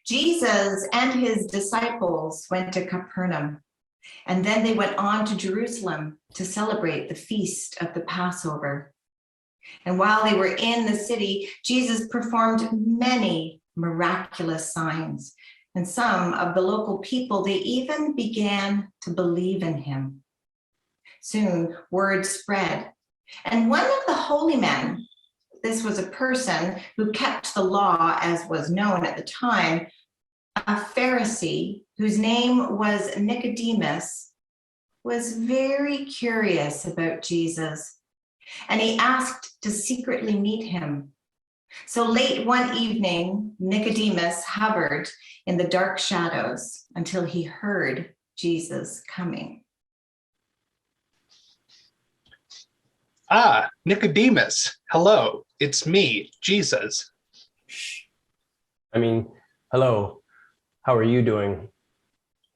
Jesus and his disciples went to Capernaum, and then they went on to Jerusalem to celebrate the feast of the Passover. And while they were in the city, Jesus performed many miraculous signs, and some of the local people, they even began to believe in him. Soon, word spread, and one of the holy men, this was a person who kept the law as was known at the time, a Pharisee whose name was Nicodemus, was very curious about Jesus, and he asked to secretly meet him. So late one evening, Nicodemus hovered in the dark shadows until he heard Jesus coming. Ah, Nicodemus, hello, it's me, Jesus. Shh. Hello, how are you doing?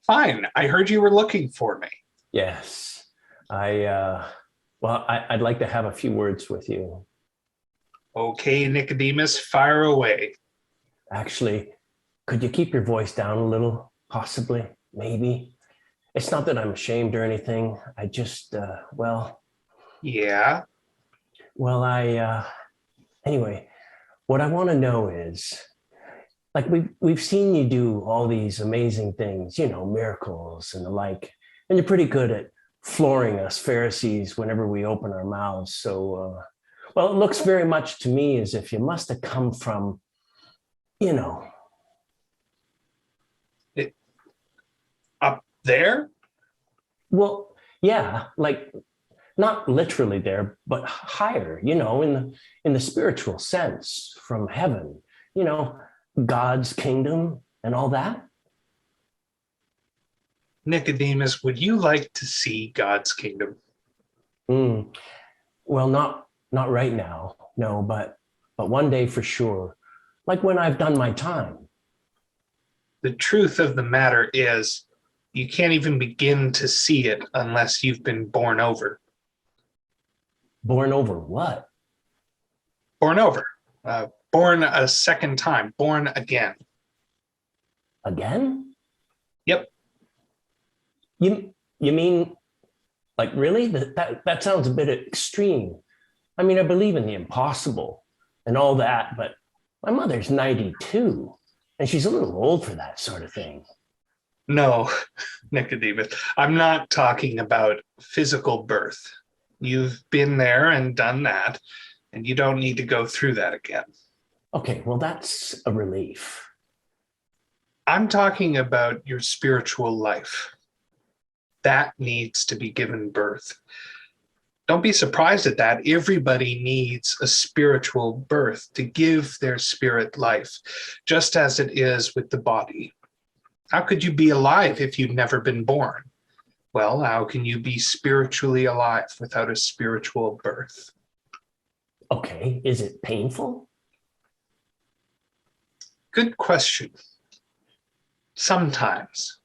Fine, I heard you were looking for me. Yes, I'd like to have a few words with you. Okay, Nicodemus, fire away. Actually, could you keep your voice down a little, possibly, maybe? It's not that I'm ashamed or anything, I just, Yeah? Anyway, what I want to know is, like we've seen you do all these amazing things, miracles and the like, and you're pretty good at flooring us Pharisees whenever we open our mouths. So, it looks very much to me as if you must have come from, Up there? Well, yeah, like not literally there, but higher, in the spiritual sense, from heaven, God's kingdom and all that. Nicodemus, would you like to see God's kingdom? Well, not right now, no, but one day for sure, like when I've done my time. The truth of the matter is, you can't even begin to see it unless you've been born over. Born over what? Born over. Born a second time. Born again. Again? Yep. You mean, like, really? That sounds a bit extreme. I mean, I believe in the impossible and all that, but my mother's 92 and she's a little old for that sort of thing. No, Nicodemus, I'm not talking about physical birth. You've been there and done that, and you don't need to go through that again. Okay, well, that's a relief. I'm talking about your spiritual life. That needs to be given birth. Don't be surprised at that. Everybody needs a spiritual birth to give their spirit life, just as it is with the body. How could you be alive if you've never been born? Well, how can you be spiritually alive without a spiritual birth? Okay, is it painful? Good question. Sometimes.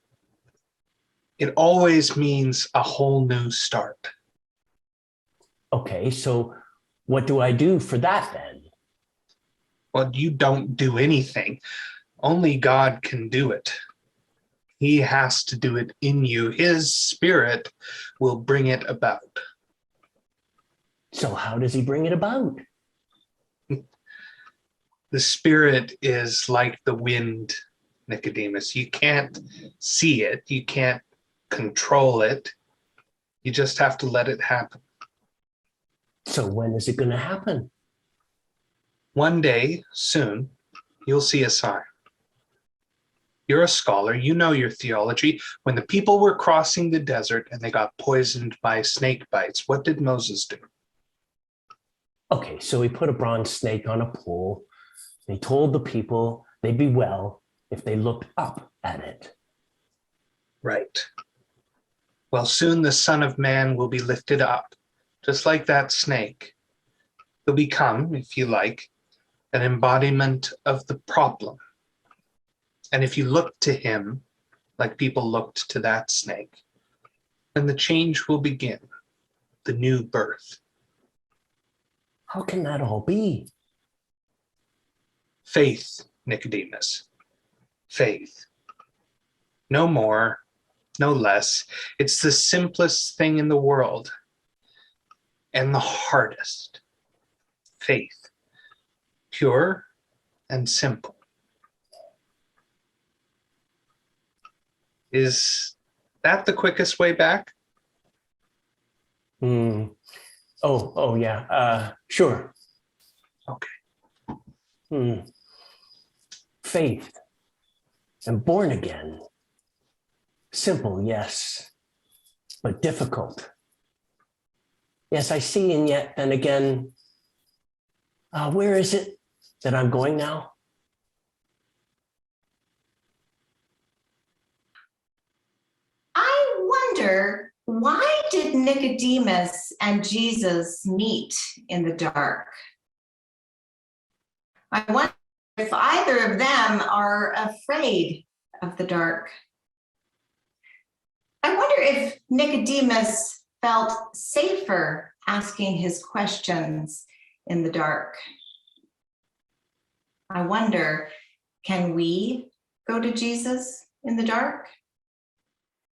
It always means a whole new start. Okay, so what do I do for that then? Well, you don't do anything. Only God can do it. He has to do it in you. His spirit will bring it about. So how does he bring it about? The spirit is like the wind, Nicodemus. You can't see it. You can't control it. You just have to let it happen. So when is it going to happen? One day, soon, you'll see a sign. You're a scholar, you know your theology. When the people were crossing the desert and they got poisoned by snake bites, what did Moses do? Okay, so he put a bronze snake on a pole. They told the people they'd be well if they looked up at it. Right. Well, soon the Son of Man will be lifted up, just like that snake. He'll become, if you like, an embodiment of the problem. And if you look to him like people looked to that snake, then the change will begin, the new birth. How can that all be? Faith, Nicodemus. faith. No more, no less. It's the simplest thing in the world and the hardest. Faith, pure and simple. Is that the quickest way back? Oh, yeah. Sure. Okay. Faith and born again. Simple, yes, but difficult. Yes, I see, and yet then again, where is it that I'm going now? I wonder, why did Nicodemus and Jesus meet in the dark? I wonder if either of them are afraid of the dark. I wonder if Nicodemus felt safer asking his questions in the dark. I wonder, can we go to Jesus in the dark?